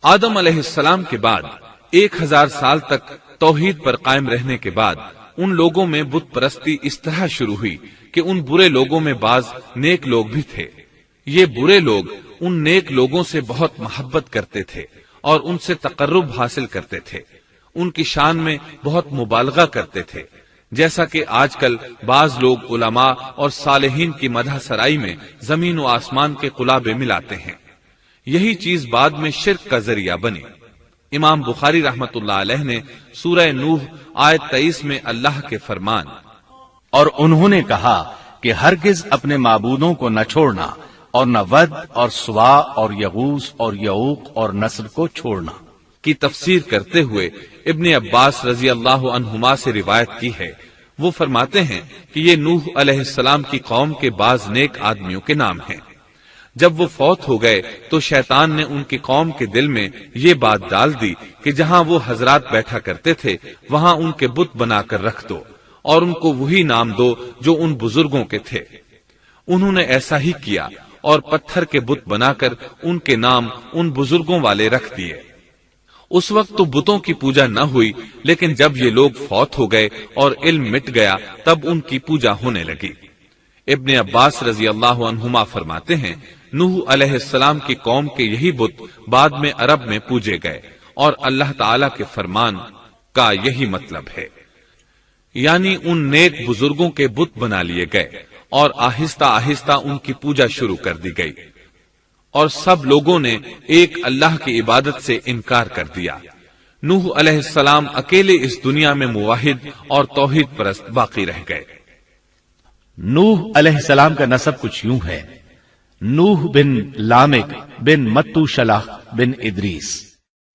آدم علیہ السلام کے بعد 1000 سال تک توحید پر قائم رہنے کے بعد ان لوگوں میں بت پرستی اس طرح شروع ہوئی کہ ان برے لوگوں میں بعض نیک لوگ بھی تھے۔ یہ برے لوگ ان نیک لوگوں سے بہت محبت کرتے تھے اور ان سے تقرب حاصل کرتے تھے، ان کی شان میں بہت مبالغہ کرتے تھے، جیسا کہ آج کل بعض لوگ علماء اور صالحین کی مدح سرائی میں زمین و آسمان کے قلابے ملاتے ہیں۔ یہی چیز بعد میں شرک کا ذریعہ بنی۔ امام بخاری رحمت اللہ علیہ نے سورہ نوح آیت 23 میں اللہ کے فرمان اور انہوں نے کہا کہ ہرگز اپنے معبودوں کو نہ چھوڑنا اور نہ ود اور سوا اور یغوث اور یعوق اور نصر کو چھوڑنا کی تفسیر کرتے ہوئے ابن عباس رضی اللہ عنہما سے روایت کی ہے۔ وہ فرماتے ہیں کہ یہ نوح علیہ السلام کی قوم کے بعض نیک آدمیوں کے نام ہیں۔ جب وہ فوت ہو گئے تو شیطان نے ان کی قوم کے دل میں یہ بات ڈال دی کہ جہاں وہ حضرات بیٹھا کرتے تھے وہاں ان کے بت بنا کر رکھ دو اور ان کو وہی نام دو جو ان بزرگوں کے تھے۔ انہوں نے ایسا ہی کیا اور پتھر کے بت بنا کر ان کے نام ان بزرگوں والے رکھ دیے۔ اس وقت تو بتوں کی پوجا نہ ہوئی، لیکن جب یہ لوگ فوت ہو گئے اور علم مٹ گیا تب ان کی پوجا ہونے لگی۔ ابن عباس رضی اللہ عنہما فرماتے ہیں نوح علیہ السلام کی قوم کے یہی بت بعد میں عرب میں پوجے گئے اور اللہ تعالی کے فرمان کا یہی مطلب ہے، یعنی ان نیک بزرگوں کے بت بنا لیے گئے اور آہستہ آہستہ ان کی پوجا شروع کر دی گئی اور سب لوگوں نے ایک اللہ کی عبادت سے انکار کر دیا۔ نوح علیہ السلام اکیلے اس دنیا میں موحد اور توحید پرست باقی رہ گئے۔ نوح علیہ السلام کا نسب کچھ یوں ہے: نوح بن لامک بن متو شلح بن ادریس۔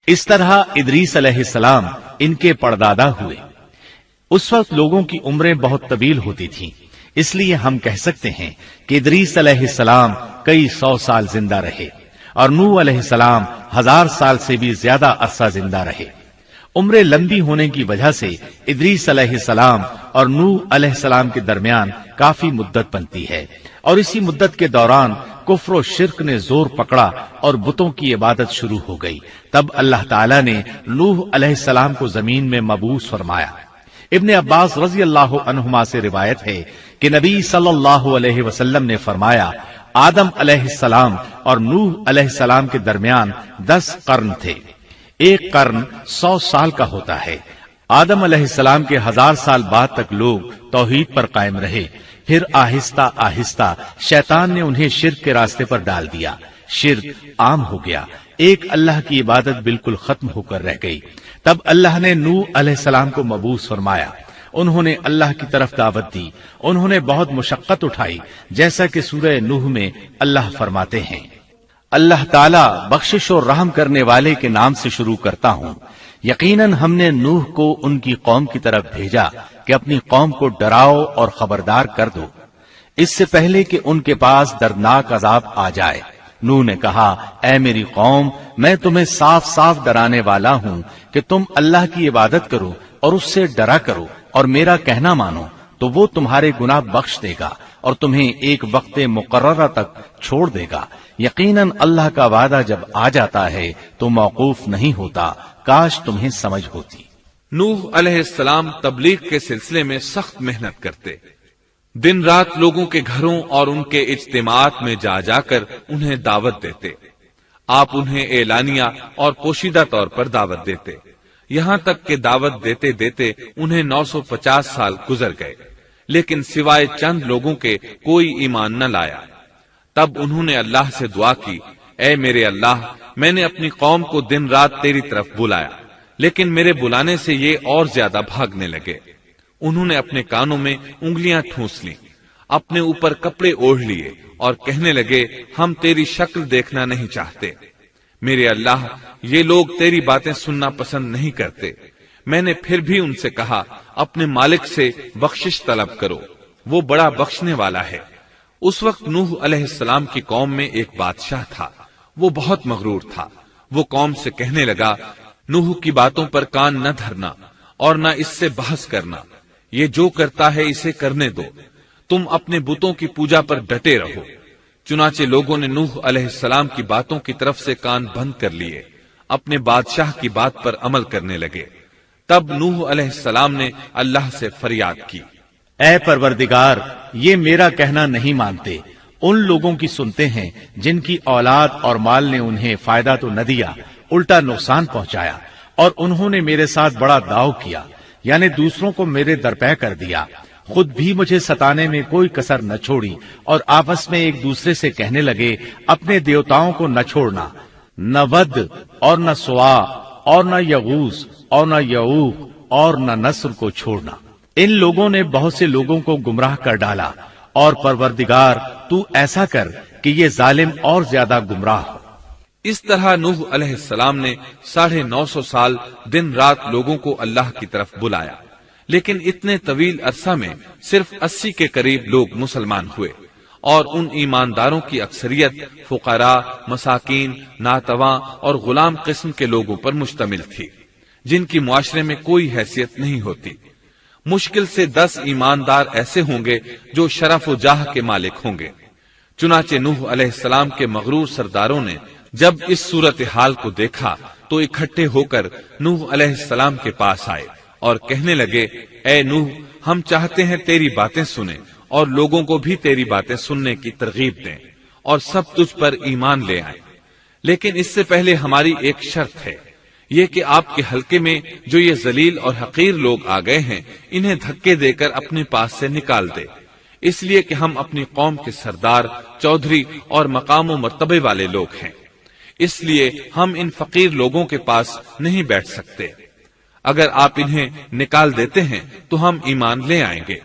اس طرح ادریس علیہ السلام ان کے پردادا ہوئے۔ اس وقت لوگوں کی عمریں بہت طویل ہوتی تھیں، اس لیے ہم کہہ سکتے ہیں کہ ادریس علیہ السلام کئی 100 سال زندہ رہے اور نوح علیہ السلام 1000 سال سے بھی زیادہ عرصہ زندہ رہے۔ عمریں لمبی ہونے کی وجہ سے ادریس علیہ السلام اور نوح علیہ السلام کے درمیان کافی مدت بنتی ہے، اور اسی مدت کے دوران کفر و شرک نے زور پکڑا اور بتوں کی عبادت شروع ہو گئی۔ تب اللہ تعالیٰ نے نوح علیہ السلام کو زمین میں مبعوث فرمایا۔ ابن عباس رضی اللہ عنہما سے روایت ہے کہ نبی صلی اللہ علیہ وسلم نے فرمایا آدم علیہ السلام اور نوح علیہ السلام کے درمیان 10 قرن تھے۔ ایک قرن 100 سال کا ہوتا ہے۔ آدم علیہ السلام کے 1000 سال بعد تک لوگ توحید پر قائم رہے، پھر آہستہ آہستہ شیطان نے انہیں شرک کے راستے پر ڈال دیا، شرک عام ہو گیا، ایک اللہ کی عبادت بالکل ختم ہو کر رہ گئی۔ تب اللہ نے نوح علیہ السلام کو مبعوث فرمایا، انہوں نے اللہ کی طرف دعوت دی، انہوں نے بہت مشقت اٹھائی، جیسا کہ سورہ نوح میں اللہ فرماتے ہیں اللہ تعالیٰ بخشش اور رحم کرنے والے کے نام سے شروع کرتا ہوں۔ یقیناً ہم نے نوح کو ان کی قوم کی طرف بھیجا کہ اپنی قوم کو ڈراؤ اور خبردار کر دو اس سے پہلے کہ ان کے پاس دردناک عذاب آ جائے۔ نوح نے کہا اے میری قوم، میں تمہیں صاف صاف ڈرانے والا ہوں کہ تم اللہ کی عبادت کرو اور اس سے ڈرا کرو اور میرا کہنا مانو، تو وہ تمہارے گناہ بخش دے گا اور تمہیں ایک وقت مقررہ تک چھوڑ دے گا۔ یقیناً اللہ کا وعدہ جب آ جاتا ہے تو موقوف نہیں ہوتا، کاش تمہیں سمجھ ہوتی۔ نوح علیہ السلام تبلیغ کے سلسلے میں سخت محنت کرتے، دن رات لوگوں کے گھروں اور ان کے اجتماعات میں جا جا کر انہیں دعوت دیتے۔ آپ انہیں اعلانیہ اور پوشیدہ طور پر دعوت دیتے، یہاں تک کہ دعوت دیتے دیتے انہیں 950 سال گزر گئے، لیکن سوائے چند لوگوں کے کوئی ایمان نہ لایا۔ تب انہوں نے اللہ سے دعا کی اے میرے اللہ، میں نے اپنی قوم کو دن رات تیری طرف بلایا، لیکن میرے بلانے سے یہ اور زیادہ بھاگنے لگے۔ انہوں نے اپنے کانوں میں انگلیاں ٹھونس لیں، اپنے اوپر کپڑے اوڑھ لیے اور کہنے لگے ہم تیری شکل دیکھنا نہیں چاہتے۔ میرے اللہ، یہ لوگ تیری باتیں سننا پسند نہیں کرتے۔ میں نے پھر بھی ان سے کہا اپنے مالک سے بخشش طلب کرو، وہ بڑا بخشنے والا ہے۔ اس وقت نوح علیہ السلام کی قوم میں ایک بادشاہ تھا، وہ بہت مغرور تھا۔ وہ قوم سے کہنے لگا نوح کی باتوں پر کان نہ دھرنا اور نہ اس سے بحث کرنا، یہ جو کرتا ہے اسے کرنے دو، تم اپنے بتوں کی پوجا پر ڈٹے رہو۔ چنانچہ لوگوں نے نوح علیہ السلام کی باتوں کی طرف سے کان بند کر لیے۔ اپنے بادشاہ کی بات پر عمل کرنے لگے۔ تب نوح علیہ السلام نے اللہ سے فریاد کی، اے پروردگار، یہ میرا کہنا نہیں مانتے، ان لوگوں کی سنتے ہیں جن کی اولاد اور مال نے انہیں فائدہ تو نہ دیا، الٹا نقصان پہنچایا، اور انہوں نے میرے ساتھ بڑا داؤ کیا، یعنی دوسروں کو میرے درپے کر دیا، خود بھی مجھے ستانے میں کوئی کسر نہ چھوڑی، اور آپس میں ایک دوسرے سے کہنے لگے اپنے دیوتاؤں کو نہ چھوڑنا، نہ ود اور نہ سوا اور نہ یغوث اور نہ یعوق اور نہ نصر کو چھوڑنا۔ ان لوگوں نے بہت سے لوگوں کو گمراہ کر ڈالا، اور پروردگار تو ایسا کر کہ یہ ظالم اور زیادہ گمراہ ہو۔ اس طرح نوح علیہ السلام نے 950 سال دن رات لوگوں کو اللہ کی طرف بلایا، لیکن اتنے طویل عرصہ میں صرف 80 کے قریب لوگ مسلمان ہوئے، اور ان ایمانداروں کی اکثریت فقراء، مساکین، ناتواں اور غلام قسم کے لوگوں پر مشتمل تھی، جن کی معاشرے میں کوئی حیثیت نہیں ہوتی۔ مشکل سے 10 ایماندار ایسے ہوں گے جو شرف و جاہ کے مالک ہوں گے۔ چنانچہ نوح علیہ السلام کے مغرور سرداروں نے جب اس صورتحال کو دیکھا تو اکٹھے ہو کر نوح علیہ السلام کے پاس آئے اور کہنے لگے، اے نوح، ہم چاہتے ہیں تیری باتیں سنیں اور لوگوں کو بھی تیری باتیں سننے کی ترغیب دیں اور سب تجھ پر ایمان لے آئیں، لیکن اس سے پہلے ہماری ایک شرط ہے، یہ کہ آپ کے حلقے میں جو یہ ذلیل اور حقیر لوگ آ گئے ہیں انہیں دھکے دے کر اپنے پاس سے نکال دے، اس لیے کہ ہم اپنی قوم کے سردار، چودھری اور مقام و مرتبے والے لوگ ہیں، اس لیے ہم ان فقیر لوگوں کے پاس نہیں بیٹھ سکتے۔ اگر آپ انہیں نکال دیتے ہیں تو ہم ایمان لے آئیں گے۔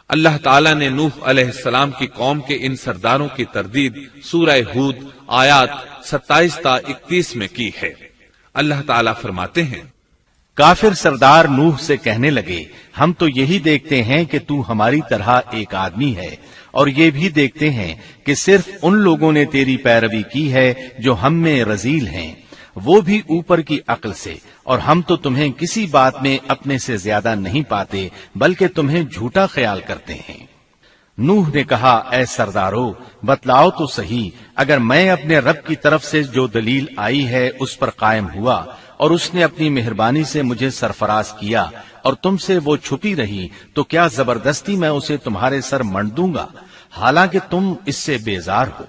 اللہ تعالیٰ نے نوح علیہ السلام کی قوم کے ان سرداروں کی تردید سورہ ہود آیات 27 تا 31 میں کی ہے۔ اللہ تعالیٰ فرماتے ہیں، کافر سردار نوح سے کہنے لگے ہم تو یہی دیکھتے ہیں کہ تو ہماری طرح ایک آدمی ہے، اور یہ بھی دیکھتے ہیں کہ صرف ان لوگوں نے تیری پیروی کی ہے جو ہم میں رذیل ہیں، وہ بھی اوپر کی عقل سے، اور ہم تو تمہیں کسی بات میں اپنے سے زیادہ نہیں پاتے بلکہ تمہیں جھوٹا خیال کرتے ہیں۔ نوح نے کہا، اے سردارو، بتلاؤ تو صحیح، اگر میں اپنے رب کی طرف سے جو دلیل آئی ہے اس پر قائم ہوا اور اس نے اپنی مہربانی سے مجھے سرفراز کیا اور تم سے وہ چھپی رہی، تو کیا زبردستی میں اسے تمہارے سر منڈ دوں گا، حالانکہ تم اس سے بیزار ہو۔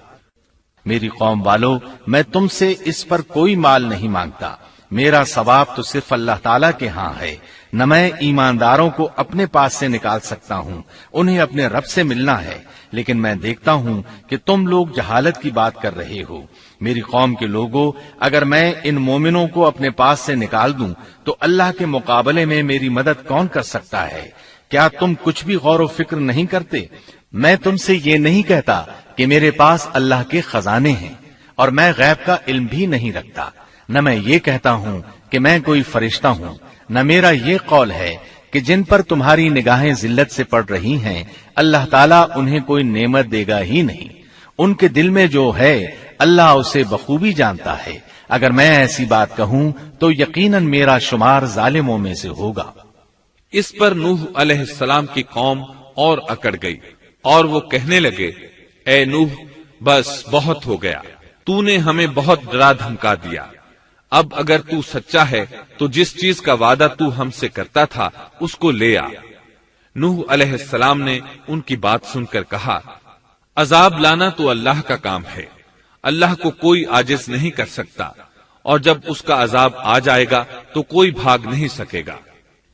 میری قوم والو، میں تم سے اس پر کوئی مال نہیں مانگتا، میرا ثواب تو صرف اللہ تعالیٰ کے ہاں ہے، نہ میں ایمانداروں کو اپنے پاس سے نکال سکتا ہوں، انہیں اپنے رب سے ملنا ہے، لیکن میں دیکھتا ہوں کہ تم لوگ جہالت کی بات کر رہے ہو۔ میری قوم کے لوگوں، اگر میں ان مومنوں کو اپنے پاس سے نکال دوں تو اللہ کے مقابلے میں میری مدد کون کر سکتا ہے؟ کیا تم کچھ بھی غور و فکر نہیں کرتے؟ میں تم سے یہ نہیں کہتا کہ میرے پاس اللہ کے خزانے ہیں اور میں غیب کا علم بھی نہیں رکھتا، نہ میں یہ کہتا ہوں کہ میں کوئی فرشتہ ہوں، نہ میرا یہ قول ہے کہ جن پر تمہاری نگاہیں ذلت سے پڑ رہی ہیں اللہ تعالیٰ انہیں کوئی نعمت دے گا ہی نہیں، ان کے دل میں جو ہے اللہ اسے بخوبی جانتا ہے، اگر میں ایسی بات کہوں تو یقیناً میرا شمار ظالموں میں سے ہوگا۔ اس پر نوح علیہ السلام کی قوم اور اکڑ گئی اور وہ کہنے لگے، اے نوح، بس بہت ہو گیا، تو نے ہمیں بہت ڈرا دھمکا دیا، اب اگر تو سچا ہے تو جس چیز کا وعدہ تو ہم سے کرتا تھا اس کو لے آ۔ نوح علیہ السلام نے ان کی بات سن کر کہا، عذاب لانا تو اللہ کا کام ہے، اللہ کو کوئی عاجز نہیں کر سکتا، اور جب اس کا عذاب آ جائے گا تو کوئی بھاگ نہیں سکے گا۔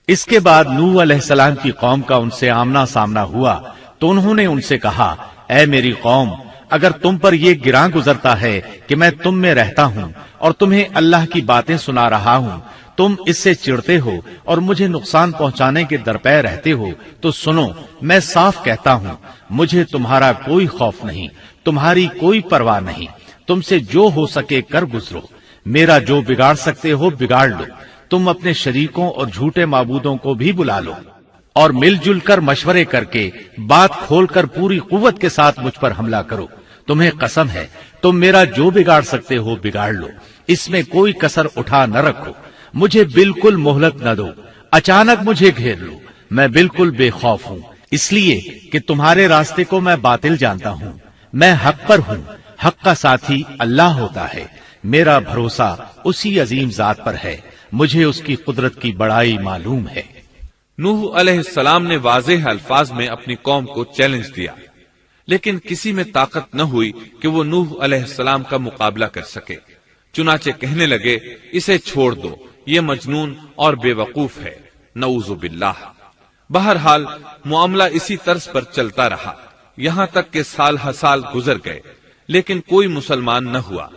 اس کے بعد نوح علیہ السلام کی قوم کا ان سے آمنا سامنا ہوا تو انہوں نے ان سے کہا، اے میری قوم، اگر تم پر یہ گراں گزرتا ہے کہ میں تم میں رہتا ہوں اور تمہیں اللہ کی باتیں سنا رہا ہوں، تم اس سے چڑھتے ہو اور مجھے نقصان پہنچانے کے درپے رہتے ہو، تو سنو، میں صاف کہتا ہوں، مجھے تمہارا کوئی خوف نہیں، تمہاری کوئی پرواہ نہیں، تم سے جو ہو سکے کر گزرو، میرا جو بگاڑ سکتے ہو بگاڑ لو، تم اپنے شریکوں اور جھوٹے معبودوں کو بھی بلا لو اور مل جل کر مشورے کر کے بات کھول کر پوری قوت کے ساتھ مجھ پر حملہ کرو، تمہیں قسم ہے تم میرا جو بگاڑ سکتے ہو بگاڑ لو، اس میں کوئی کسر اٹھا نہ رکھو، مجھے بالکل مہلت نہ دو، اچانک مجھے گھیر لو، میں بالکل بے خوف ہوں، اس لیے کہ تمہارے راستے کو میں باطل جانتا ہوں، میں حق پر ہوں، حق کا ساتھی اللہ ہوتا ہے، میرا بھروسہ اسی عظیم ذات پر ہے، مجھے اس کی قدرت کی بڑائی معلوم ہے۔ نوح علیہ السلام نے واضح الفاظ میں اپنی قوم کو چیلنج دیا، لیکن کسی میں طاقت نہ ہوئی کہ وہ نوح علیہ السلام کا مقابلہ کر سکے۔ چنانچہ کہنے لگے، اسے چھوڑ دو، یہ مجنون اور بے وقوف ہے، نعوذ باللہ۔ بہرحال معاملہ اسی طرز پر چلتا رہا، یہاں تک کہ سال ہر سال گزر گئے، لیکن کوئی مسلمان نہ ہوا۔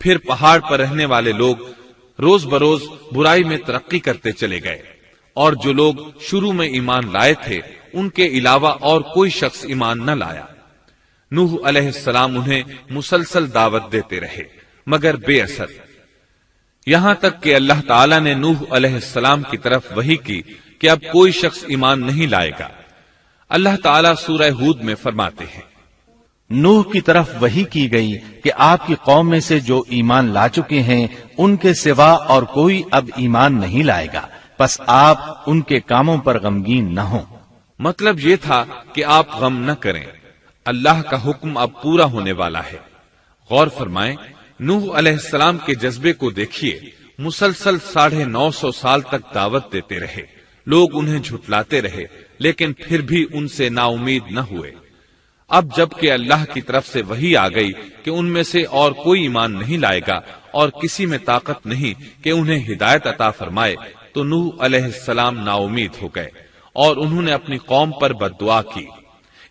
پھر پہاڑ پر رہنے والے لوگ روز بروز برائی میں ترقی کرتے چلے گئے، اور جو لوگ شروع میں ایمان لائے تھے ان کے علاوہ اور کوئی شخص ایمان نہ لایا۔ نوح علیہ السلام انہیں مسلسل دعوت دیتے رہے مگر بے اثر، یہاں تک کہ اللہ تعالیٰ نے نوح علیہ السلام کی طرف وحی کی کہ اب کوئی شخص ایمان نہیں لائے گا۔ اللہ تعالیٰ سورہ ہود میں فرماتے ہیں، نوح کی طرف وحی کی گئی کہ آپ کی قوم میں سے جو ایمان لا چکے ہیں ان کے سوا اور کوئی اب ایمان نہیں لائے گا، پس آپ ان کے کاموں پر غمگین نہ ہوں۔ مطلب یہ تھا کہ آپ غم نہ کریں، اللہ کا حکم اب پورا ہونے والا ہے۔ غور فرمائیں، نوح علیہ السلام کے جذبے کو دیکھیے، مسلسل 950 سال تک دعوت دیتے رہے، لوگ انہیں جھٹلاتے رہے، لیکن پھر بھی ان سے نا امید نہ ہوئے۔ اب جب کہ اللہ کی طرف سے وحی آ گئی کہ ان میں سے اور کوئی ایمان نہیں لائے گا اور کسی میں طاقت نہیں کہ انہیں ہدایت عطا فرمائے، تو نوح علیہ السلام نا امید ہو گئے اور انہوں نے اپنی قوم پر بد دعا کی۔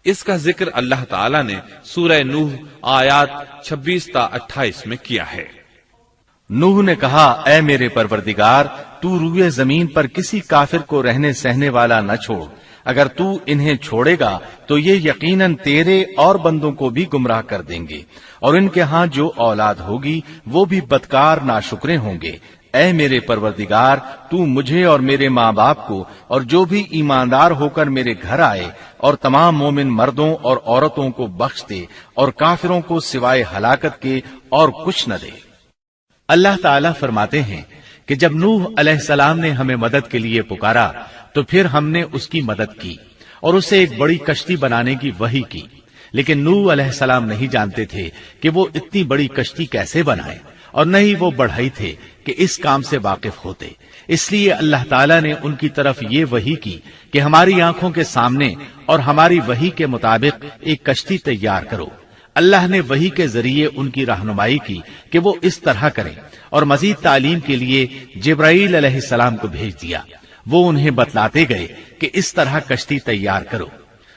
اس کا ذکر اللہ تعالیٰ نے سورہ نوح آیات 26 تا 28 میں کیا ہے۔ نوح نے کہا، اے میرے پروردگار، تو روئے زمین پر کسی کافر کو رہنے سہنے والا نہ چھوڑ، اگر تو انہیں چھوڑے گا تو یہ یقیناً تیرے اور بندوں کو بھی گمراہ کر دیں گے، اور ان کے ہاں جو اولاد ہوگی وہ بھی بدکار ناشکرے ہوں گے۔ اے میرے پروردگار، تو مجھے اور میرے ماں باپ کو اور جو بھی ایماندار ہو کر میرے گھر آئے اور تمام مومن مردوں اور عورتوں کو بخش دے، اور کافروں کو سوائے ہلاکت کے اور کچھ نہ دے۔ اللہ تعالیٰ فرماتے ہیں کہ جب نوح علیہ السلام نے ہمیں مدد کے لیے پکارا تو پھر ہم نے اس کی مدد کی اور اسے ایک بڑی کشتی بنانے کی وحی کی، لیکن نوح علیہ السلام نہیں جانتے تھے کہ وہ اتنی بڑی کشتی کیسے بنائے، اور نہ ہی وہ بڑھئی تھے کہ اس کام سے واقف ہوتے۔ اس لیے اللہ تعالیٰ نے ان کی طرف یہ وحی کی کہ ہماری آنکھوں کے سامنے اور ہماری وحی کے مطابق ایک کشتی تیار کرو۔ اللہ نے وحی کے ذریعے ان کی رہنمائی کی کہ وہ اس طرح کریں، اور مزید تعلیم کے لیے جبرائیل علیہ السلام کو بھیج دیا۔ وہ انہیں بتلاتے گئے کہ اس طرح کشتی تیار کرو۔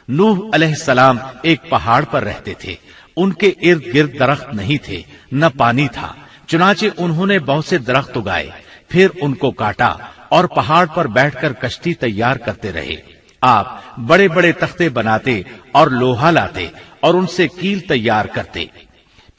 نوح علیہ السلام ایک پہاڑ پر رہتے تھے، ان کے ارد گرد درخت نہیں تھے، نہ پانی تھا، چنانچہ انہوں نے بہت سے درخت اگائے، پھر ان کو کاٹا اور پہاڑ پر بیٹھ کر کشتی تیار کرتے رہے۔ آپ بڑے بڑے تختے بناتے اور لوہا لاتے اور ان سے کیل تیار کرتے،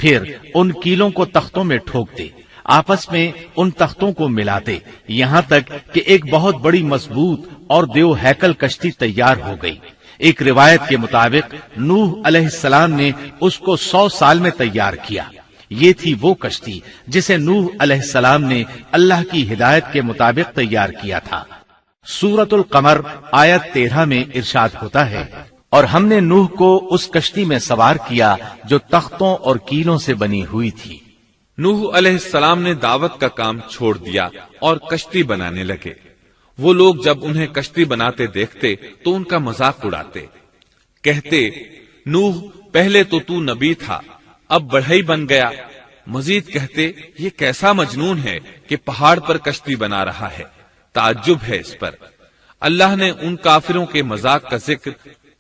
پھر ان کیلوں کو تختوں میں ٹھوکتے، آپس میں ان تختوں کو ملاتے، یہاں تک کہ ایک بہت بڑی مضبوط اور دیو ہیکل کشتی تیار ہو گئی۔ ایک روایت کے مطابق نوح علیہ السلام نے اس کو 100 سال میں تیار کیا۔ یہ تھی وہ کشتی جسے نوح علیہ السلام نے اللہ کی ہدایت کے مطابق تیار کیا تھا۔ سورۃ القمر آیت 13 میں ارشاد ہوتا ہے، اور ہم نے نوح کو اس کشتی میں سوار کیا جو تختوں اور کیلوں سے بنی ہوئی تھی۔ نوح علیہ السلام نے دعوت کا کام چھوڑ دیا اور کشتی بنانے لگے۔ وہ لوگ جب انہیں کشتی بناتے دیکھتے تو ان کا مذاق اڑاتے، کہتے، نوح پہلے تو نبی تھا، اب بڑھئی بن گیا۔ مزید کہتے، یہ کیسا مجنون ہے کہ پہاڑ پر کشتی بنا رہا ہے، تعجب ہے اس پر۔ اللہ نے ان کافروں کے مذاق کا ذکر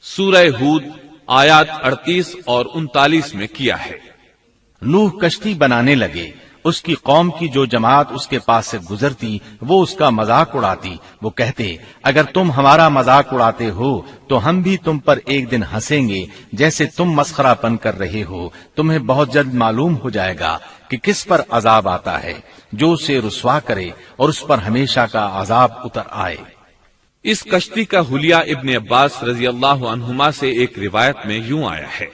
سورہ ہود آیات 38 اور 39 میں کیا ہے۔ نوح کشتی بنانے لگے، اس کی قوم کی جو جماعت اس کے پاس سے گزرتی وہ اس کا مذاق اڑاتی۔ وہ کہتے، اگر تم ہمارا مذاق اڑاتے ہو تو ہم بھی تم پر ایک دن ہنسیں گے جیسے تم مسخرہ پن کر رہے ہو۔ تمہیں بہت جلد معلوم ہو جائے گا کہ کس پر عذاب آتا ہے، جو اسے رسوا کرے اور اس پر ہمیشہ کا عذاب اتر آئے۔ اس کشتی کا حلیہ ابن عباس رضی اللہ عنہما سے ایک روایت میں یوں آیا ہے۔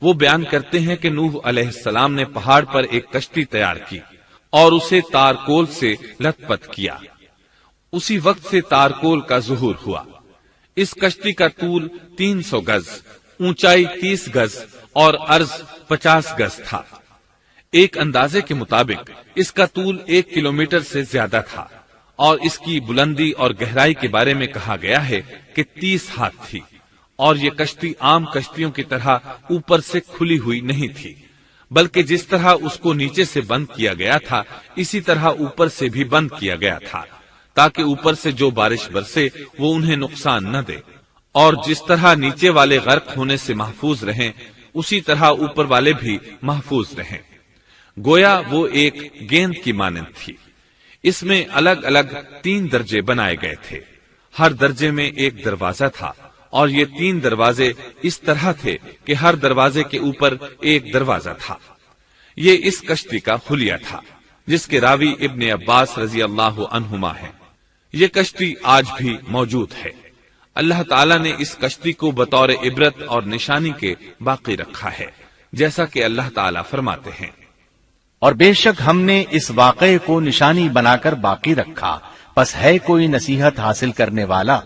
وہ بیان کرتے ہیں کہ نوح علیہ السلام نے پہاڑ پر ایک کشتی تیار کی اور اسے تارکول سے لت پت کیا۔ اسی وقت سے تارکول کا ظہور ہوا۔ اس کشتی کا طول 300 گز، اونچائی 30 گز اور عرض 50 گز تھا۔ ایک اندازے کے مطابق اس کا طول 1 کلومیٹر سے زیادہ تھا اور اس کی بلندی اور گہرائی کے بارے میں کہا گیا ہے کہ 30 ہاتھ تھی، اور یہ کشتی عام کشتیوں کی طرح اوپر سے کھلی ہوئی نہیں تھی، بلکہ جس طرح اس کو نیچے سے بند کیا گیا تھا اسی طرح اوپر سے بھی بند کیا گیا تھا، تاکہ اوپر سے جو بارش برسے وہ انہیں نقصان نہ دے، اور جس طرح نیچے والے غرق ہونے سے محفوظ رہیں اسی طرح اوپر والے بھی محفوظ رہیں۔ گویا وہ ایک گیند کی مانند تھی۔ اس میں الگ الگ 3 درجے بنائے گئے تھے، ہر درجے میں ایک دروازہ تھا، اور یہ 3 دروازے اس طرح تھے کہ ہر دروازے کے اوپر ایک دروازہ تھا۔ یہ اس کشتی کا حلیہ تھا جس کے راوی ابن عباس رضی اللہ عنہما ہے۔ یہ کشتی آج بھی موجود ہے۔ اللہ تعالیٰ نے اس کشتی کو بطور عبرت اور نشانی کے باقی رکھا ہے، جیسا کہ اللہ تعالیٰ فرماتے ہیں، اور بے شک ہم نے اس واقعے کو نشانی بنا کر باقی رکھا، پس ہے کوئی نصیحت حاصل کرنے والا۔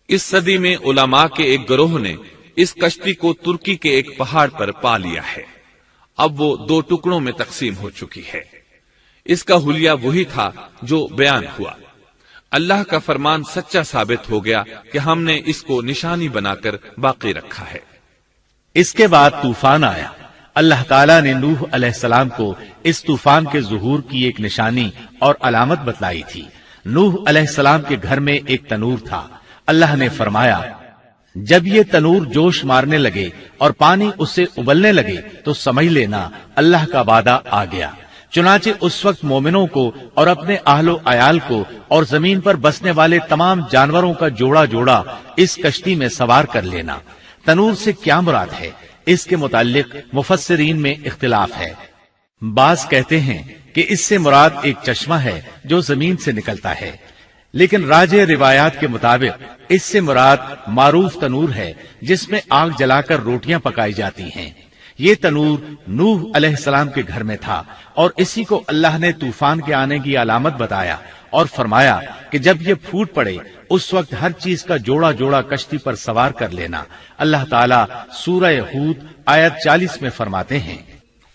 اس صدی میں علماء کے ایک گروہ نے اس کشتی کو ترکی کے ایک پہاڑ پر پا لیا ہے۔ اب وہ 2 ٹکڑوں میں تقسیم ہو چکی ہے۔ اس کا حلیہ وہی تھا جو بیان ہوا۔ اللہ کا فرمان سچا ثابت ہو گیا کہ ہم نے اس کو نشانی بنا کر باقی رکھا ہے۔ اس کے بعد طوفان آیا۔ اللہ تعالیٰ نے نوح علیہ السلام کو اس طوفان کے ظہور کی ایک نشانی اور علامت بتلائی تھی۔ نوح علیہ السلام کے گھر میں ایک تنور تھا۔ اللہ نے فرمایا، جب یہ تنور جوش مارنے لگے اور پانی اس سے ابلنے لگے تو سمجھ لینا اللہ کا وعدہ آ گیا۔ چنانچہ اس وقت مومنوں کو اور اپنے اہل و عیال کو اور زمین پر بسنے والے تمام جانوروں کا جوڑا جوڑا اس کشتی میں سوار کر لینا۔ تنور سے کیا مراد ہے، اس کے متعلق مفسرین میں اختلاف ہے۔ بعض کہتے ہیں کہ اس سے مراد ایک چشمہ ہے جو زمین سے نکلتا ہے، لیکن راجح روایات کے مطابق اس سے مراد معروف تنور ہے جس میں آگ جلا کر روٹیاں پکائی جاتی ہیں۔ یہ تنور نوح علیہ السلام کے گھر میں تھا، اور اسی کو اللہ نے طوفان کے آنے کی علامت بتایا اور فرمایا کہ جب یہ پھوٹ پڑے اس وقت ہر چیز کا جوڑا جوڑا کشتی پر سوار کر لینا۔ اللہ تعالیٰ سورہ ہود آیت 40 میں فرماتے ہیں،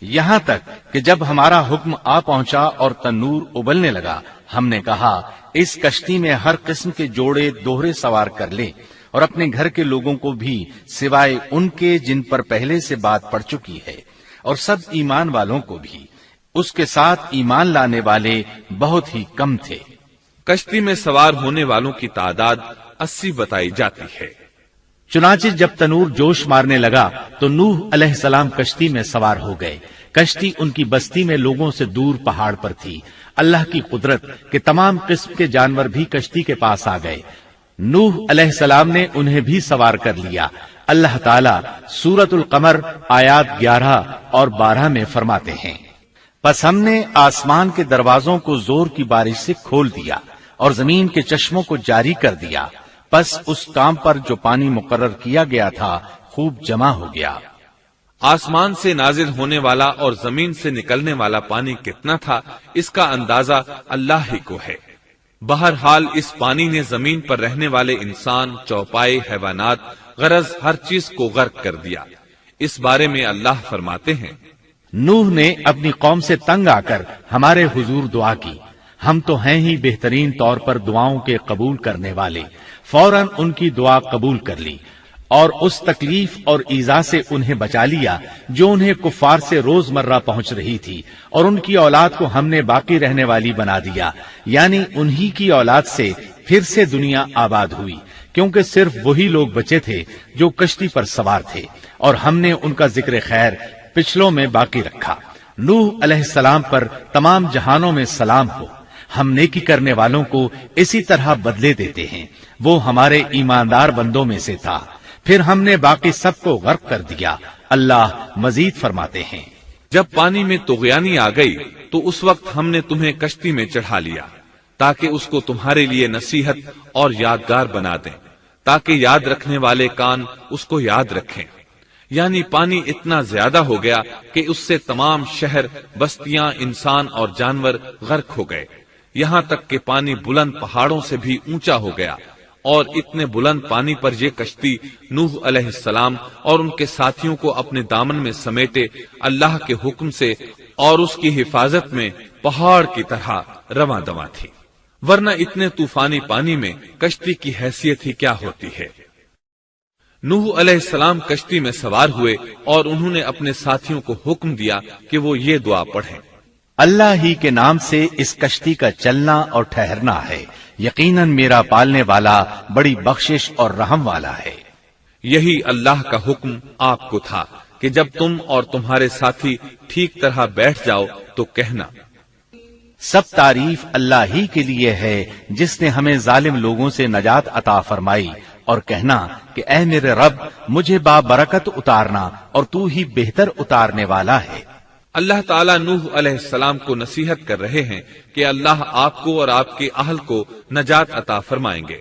یہاں تک کہ جب ہمارا حکم آ پہنچا اور تنور ابلنے لگا، ہم نے کہا اس کشتی میں ہر قسم کے جوڑے دوہرے سوار کر لیں، اور اپنے گھر کے لوگوں کو بھی سوائے ان کے جن پر پہلے سے بات پڑ چکی ہے، اور سب ایمان والوں کو بھی۔ اس کے ساتھ ایمان لانے والے بہت ہی کم تھے۔ کشتی میں سوار ہونے والوں کی تعداد 80 بتائی جاتی ہے۔ چنانچہ جب تنور جوش مارنے لگا تو نوح علیہ السلام کشتی میں سوار ہو گئے۔ کشتی ان کی بستی میں لوگوں سے دور پہاڑ پر تھی۔ اللہ کی قدرت کہ تمام قسم کے جانور بھی کشتی کے پاس آ گئے۔ نوح علیہ السلام نے انہیں بھی سوار کر لیا۔ اللہ تعالیٰ سورۃ القمر آیات 11 اور 12 میں فرماتے ہیں، پس ہم نے آسمان کے دروازوں کو زور کی بارش سے کھول دیا اور زمین کے چشموں کو جاری کر دیا، پس اس کام پر جو پانی مقرر کیا گیا تھا خوب جمع ہو گیا۔ آسمان سے نازل ہونے والا اور زمین سے نکلنے والا پانی کتنا تھا اس کا اندازہ اللہ ہی کو ہے۔ بہرحال اس پانی نے زمین پر رہنے والے انسان، چوپائے، حیوانات، غرض ہر چیز کو غرق کر دیا۔ اس بارے میں اللہ فرماتے ہیں، نوح نے اپنی قوم سے تنگ آ کر ہمارے حضور دعا کی، ہم تو ہیں ہی بہترین طور پر دعاؤں کے قبول کرنے والے۔ فوراً ان کی دعا قبول کر لی اور اس تکلیف اور ایذا سے انہیں بچا لیا جو انہیں کفار سے روزمرہ پہنچ رہی تھی، اور ان کی اولاد کو ہم نے باقی رہنے والی بنا دیا، یعنی انہی کی اولاد سے پھر سے دنیا آباد ہوئی، کیونکہ صرف وہی لوگ بچے تھے جو کشتی پر سوار تھے، اور ہم نے ان کا ذکر خیر پچھلوں میں باقی رکھا۔ نوح علیہ السلام پر تمام جہانوں میں سلام ہو۔ ہم نیکی کرنے والوں کو اسی طرح بدلے دیتے ہیں، وہ ہمارے ایماندار بندوں میں سے تھا، پھر ہم نے باقی سب کو غرق کر دیا۔ اللہ مزید فرماتے ہیں، جب پانی میں طغیانی آ گئی تو اس وقت ہم نے تمہیں کشتی میں چڑھا لیا تاکہ اس کو تمہارے لیے نصیحت اور یادگار بنا دیں، تاکہ یاد رکھنے والے کان اس کو یاد رکھیں۔ یعنی پانی اتنا زیادہ ہو گیا کہ اس سے تمام شہر، بستیاں، انسان اور جانور غرق ہو گئے، یہاں تک کہ پانی بلند پہاڑوں سے بھی اونچا ہو گیا اور اتنے بلند پانی پر یہ کشتی نوح علیہ السلام اور ان کے ساتھیوں کو اپنے دامن میں سمیٹے اللہ کے حکم سے اور اس کی حفاظت میں پہاڑ کی طرح رواں دواں تھی، ورنہ اتنے طوفانی پانی میں کشتی کی حیثیت ہی کیا ہوتی ہے۔ نوح علیہ السلام کشتی میں سوار ہوئے اور انہوں نے اپنے ساتھیوں کو حکم دیا کہ وہ یہ دعا پڑھیں، اللہ ہی کے نام سے اس کشتی کا چلنا اور ٹھہرنا ہے، یقیناً میرا پالنے والا بڑی بخشش اور رحم والا ہے۔ یہی اللہ کا حکم آپ کو تھا کہ جب تم اور تمہارے ساتھی ٹھیک طرح بیٹھ جاؤ تو کہنا، سب تعریف اللہ ہی کے لیے ہے جس نے ہمیں ظالم لوگوں سے نجات عطا فرمائی، اور کہنا کہ اے میرے رب مجھے بابرکت اتارنا اور تو ہی بہتر اتارنے والا ہے۔ اللہ تعالیٰ نوح علیہ السلام کو نصیحت کر رہے ہیں کہ اللہ آپ کو اور آپ کے اہل کو نجات عطا فرمائیں گے۔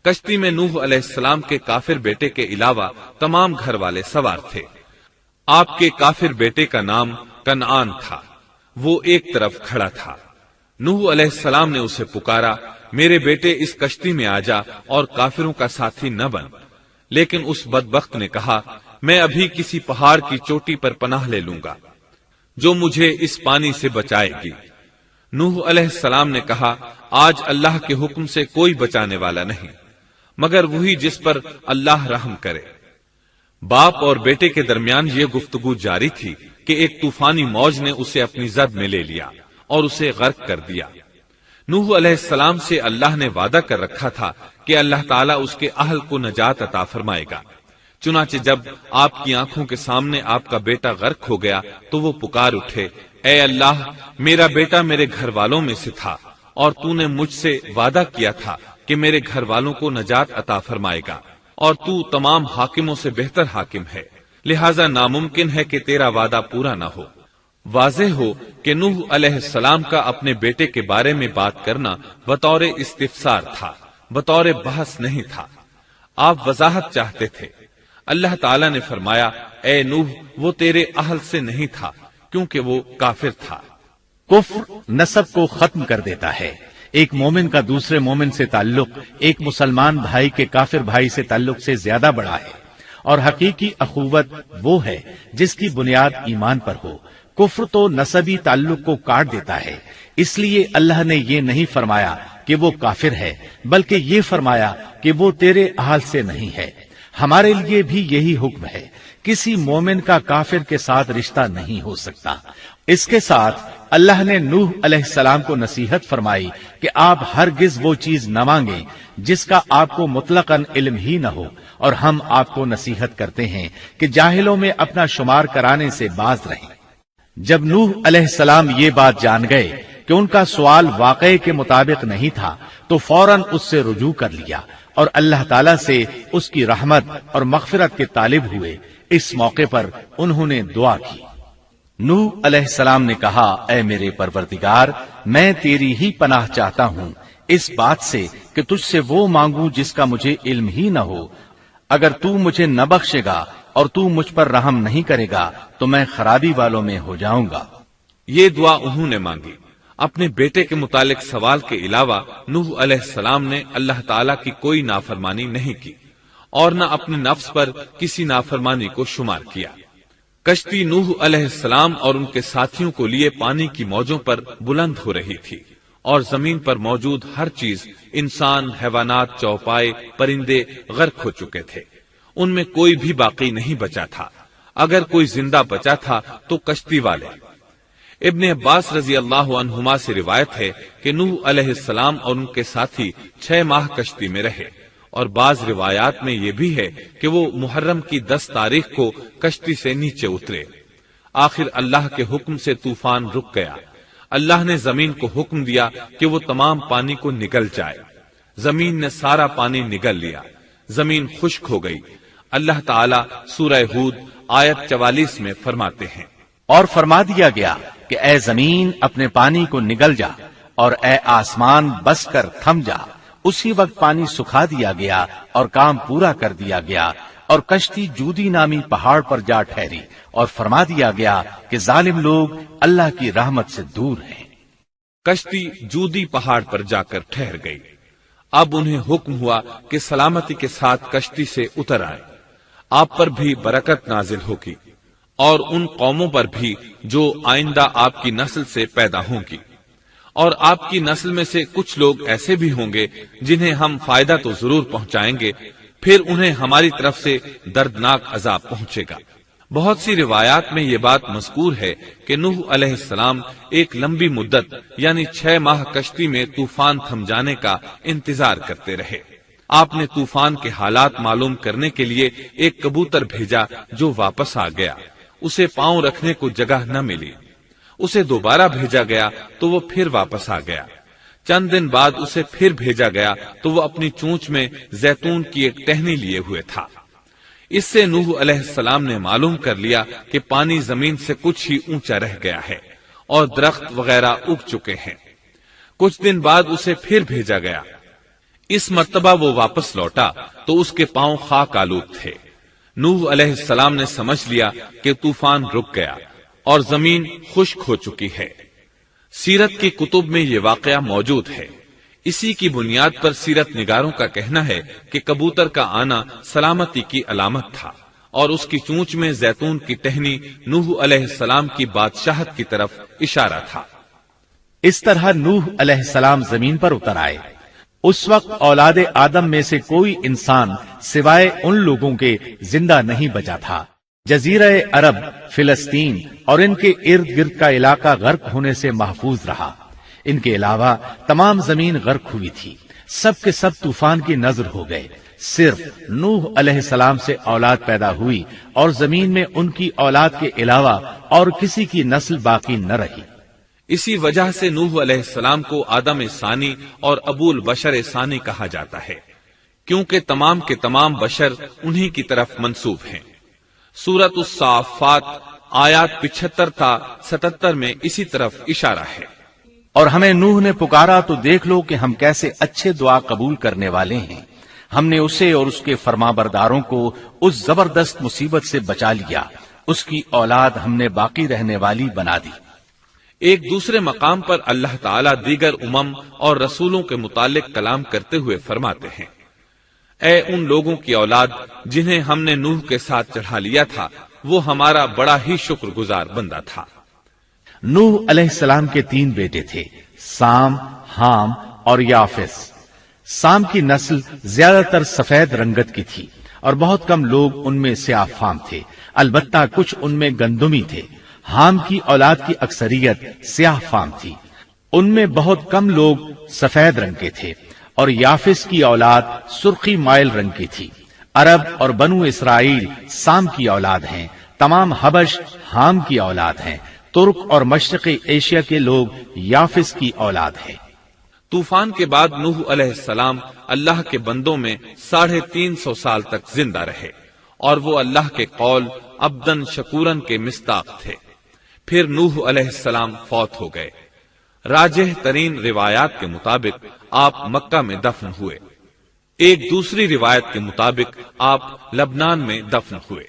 کشتی میں نوح علیہ السلام کے کافر بیٹے کے علاوہ تمام گھر والے سوار تھے۔ آپ کے کافر بیٹے کا نام کنعان تھا، وہ ایک طرف کھڑا تھا۔ نوح علیہ السلام نے اسے پکارا، میرے بیٹے اس کشتی میں آ جا اور کافروں کا ساتھی نہ بن، لیکن اس بدبخت نے کہا، میں ابھی کسی پہاڑ کی چوٹی پر پناہ لے لوں گا جو مجھے اس پانی سے بچائے گی۔ نوح علیہ السلام نے کہا، آج اللہ کے حکم سے کوئی بچانے والا نہیں مگر وہی جس پر اللہ رحم کرے۔ باپ اور بیٹے کے درمیان یہ گفتگو جاری تھی کہ ایک طوفانی موج نے اسے اپنی زد میں لے لیا اور اسے غرق کر دیا۔ نوح علیہ السلام سے اللہ نے وعدہ کر رکھا تھا کہ اللہ تعالیٰ اس کے اہل کو نجات عطا فرمائے گا۔ چنانچہ جب آپ کی آنکھوں کے سامنے آپ کا بیٹا غرق ہو گیا تو وہ پکار اٹھے، اے اللہ، میرا بیٹا میرے گھر والوں میں سے تھا اور تو نے مجھ سے وعدہ کیا تھا کہ میرے گھر والوں کو نجات عطا فرمائے گا، اور تو تمام حاکموں سے بہتر حاکم ہے، لہذا ناممکن ہے کہ تیرا وعدہ پورا نہ ہو۔ واضح ہو کہ نوح علیہ السلام کا اپنے بیٹے کے بارے میں بات کرنا بطور استفسار تھا، بطور بحث نہیں تھا۔ آپ وضاحت چاہتے تھے۔ اللہ تعالیٰ نے فرمایا، اے نوح، وہ تیرے اہل سے نہیں تھا کیونکہ وہ کافر تھا۔ کفر نسب کو ختم کر دیتا ہے۔ ایک مومن کا دوسرے مومن سے تعلق ایک مسلمان بھائی کے کافر بھائی سے تعلق سے زیادہ بڑا ہے، اور حقیقی اخوت وہ ہے جس کی بنیاد ایمان پر ہو۔ کفر تو نسبی تعلق کو کاٹ دیتا ہے، اس لیے اللہ نے یہ نہیں فرمایا کہ وہ کافر ہے، بلکہ یہ فرمایا کہ وہ تیرے اہل سے نہیں ہے۔ ہمارے لیے بھی یہی حکم ہے، کسی مومن کا کافر کے ساتھ رشتہ نہیں ہو سکتا۔ اس کے ساتھ اللہ نے نوح علیہ السلام کو نصیحت فرمائی کہ آپ ہرگز وہ چیز نہ مانگیں جس کا آپ کو مطلقاً علم ہی نہ ہو، اور ہم آپ کو نصیحت کرتے ہیں کہ جاہلوں میں اپنا شمار کرانے سے باز رہیں۔ جب نوح علیہ السلام یہ بات جان گئے کہ ان کا سوال واقعے کے مطابق نہیں تھا تو فوراً اس سے رجوع کر لیا اور اللہ تعالیٰ سے اس کی رحمت اور مغفرت کے طالب ہوئے۔ اس موقع پر انہوں نے دعا کی۔ نوح علیہ السلام نے کہا، اے میرے پروردگار، میں تیری ہی پناہ چاہتا ہوں اس بات سے کہ تجھ سے وہ مانگوں جس کا مجھے علم ہی نہ ہو۔ اگر تو مجھے نہ بخشے گا اور تو مجھ پر رحم نہیں کرے گا تو میں خرابی والوں میں ہو جاؤں گا۔ یہ دعا انہوں نے مانگی۔ اپنے بیٹے کے متعلق سوال کے علاوہ نوح علیہ السلام نے اللہ تعالیٰ کی کوئی نافرمانی نہیں کی اور نہ اپنے نفس پر کسی نافرمانی کو شمار کیا۔ کشتی نوح علیہ السلام اور ان کے ساتھیوں کو لیے پانی کی موجوں پر بلند ہو رہی تھی، اور زمین پر موجود ہر چیز، انسان، حیوانات، چوپائے، پرندے غرق ہو چکے تھے۔ ان میں کوئی بھی باقی نہیں بچا تھا۔ اگر کوئی زندہ بچا تھا تو کشتی والے۔ ابن عباس رضی اللہ عنہما سے روایت ہے کہ نوح علیہ السلام اور ان کے ساتھی 6 ماہ کشتی میں رہے، اور بعض روایات میں یہ بھی ہے کہ وہ محرم کی 10 تاریخ کو کشتی سے نیچے اترے۔ آخر اللہ کے حکم سے طوفان رک گیا۔ اللہ نے زمین کو حکم دیا کہ وہ تمام پانی کو نگل جائے۔ زمین نے سارا پانی نگل لیا، زمین خشک ہو گئی۔ اللہ تعالیٰ سورہ ہود آیت 44 میں فرماتے ہیں، اور فرما دیا گیا کہ اے زمین اپنے پانی کو نگل جا، اور اے آسمان بس کر تھم جا۔ اسی وقت پانی سکھا دیا گیا اور کام پورا کر دیا گیا، اور کشتی جودی نامی پہاڑ پر جا ٹھہری، اور فرما دیا گیا کہ ظالم لوگ اللہ کی رحمت سے دور ہیں۔ کشتی جودی پہاڑ پر جا کر ٹھہر گئی۔ اب انہیں حکم ہوا کہ سلامتی کے ساتھ کشتی سے اتر آئیں۔ آپ پر بھی برکت نازل ہوگی اور ان قوموں پر بھی جو آئندہ آپ کی نسل سے پیدا ہوں گی، اور آپ کی نسل میں سے کچھ لوگ ایسے بھی ہوں گے جنہیں ہم فائدہ تو ضرور پہنچائیں گے، پھر انہیں ہماری طرف سے دردناک عذاب پہنچے گا۔ بہت سی روایات میں یہ بات مذکور ہے کہ نوح علیہ السلام ایک لمبی مدت یعنی 6 ماہ کشتی میں طوفان تھم جانے کا انتظار کرتے رہے۔ آپ نے طوفان کے حالات معلوم کرنے کے لیے ایک کبوتر بھیجا جو واپس آ گیا، اسے پاؤں رکھنے کو جگہ نہ ملی۔ اسے دوبارہ بھیجا گیا تو وہ پھر واپس آ گیا۔ چند دن بعد اسے پھر بھیجا گیا تو وہ اپنی چونچ میں زیتون کی ایک ٹہنی لیے ہوئے تھا۔ اس سے نوح علیہ السلام نے معلوم کر لیا کہ پانی زمین سے کچھ ہی اونچا رہ گیا ہے اور درخت وغیرہ اگ چکے ہیں۔ کچھ دن بعد اسے پھر بھیجا گیا۔ اس مرتبہ وہ واپس لوٹا تو اس کے پاؤں خاک آلود تھے۔ نوح علیہ السلام نے سمجھ لیا کہ طوفان رک گیا اور زمین خشک ہو چکی ہے۔ سیرت کی کتب میں یہ واقعہ موجود ہے۔ اسی کی بنیاد پر سیرت نگاروں کا کہنا ہے کہ کبوتر کا آنا سلامتی کی علامت تھا اور اس کی چونچ میں زیتون کی ٹہنی نوح علیہ السلام کی بادشاہت کی طرف اشارہ تھا۔ اس طرح نوح علیہ السلام زمین پر اتر آئے۔ اس وقت اولاد آدم میں سے کوئی انسان سوائے ان لوگوں کے زندہ نہیں بچا تھا۔ جزیرہ عرب، فلسطین اور ان کے ارد گرد کا علاقہ غرق ہونے سے محفوظ رہا۔ ان کے علاوہ تمام زمین غرق ہوئی تھی۔ سب کے سب طوفان کی نذر ہو گئے۔ صرف نوح علیہ السلام سے اولاد پیدا ہوئی اور زمین میں ان کی اولاد کے علاوہ اور کسی کی نسل باقی نہ رہی۔ اسی وجہ سے نوح علیہ السلام کو آدم ثانی اور ابو البشر ثانی کہا جاتا ہے، کیونکہ تمام کے تمام بشر انہی کی طرف منسوب ہیں۔ سورۃ الصافات آیات 75 تا 77 میں اسی طرف اشارہ ہے۔ اور ہمیں نوح نے پکارا تو دیکھ لو کہ ہم کیسے اچھے دعا قبول کرنے والے ہیں۔ ہم نے اسے اور اس کے فرمانبرداروں کو اس زبردست مصیبت سے بچا لیا۔ اس کی اولاد ہم نے باقی رہنے والی بنا دی۔ ایک دوسرے مقام پر اللہ تعالیٰ دیگر امم اور رسولوں کے متعلق کلام کرتے ہوئے فرماتے ہیں، اے ان لوگوں کی اولاد جنہیں ہم نے نوح کے ساتھ چڑھا لیا تھا، وہ ہمارا بڑا ہی شکر گزار بندہ تھا۔ نوح علیہ السلام کے 3 بیٹے تھے، سام، حام اور یافس۔ سام کی نسل زیادہ تر سفید رنگت کی تھی اور بہت کم لوگ ان میں سیاہ فام تھے، البتہ کچھ ان میں گندمی تھے۔ حام کی اولاد کی اکثریت سیاہ فام تھی، ان میں بہت کم لوگ سفید رنگ کے تھے، اور یافس کی اولاد سرخی مائل رنگ کی تھی۔ عرب اور بنو اسرائیل سام کی اولاد ہیں، تمام حبش حام کی اولاد ہیں، ترک اور مشرقی ایشیا کے لوگ یافس کی اولاد ہیں۔ طوفان کے بعد نوح علیہ السلام اللہ کے بندوں میں 350 سال تک زندہ رہے، اور وہ اللہ کے قول عبدن شکورن کے مصداق تھے۔ پھر نوح علیہ السلام فوت ہو گئے۔ راجح ترین روایات کے مطابق آپ مکہ میں دفن ہوئے۔ ایک دوسری روایت کے مطابق آپ لبنان میں دفن ہوئے۔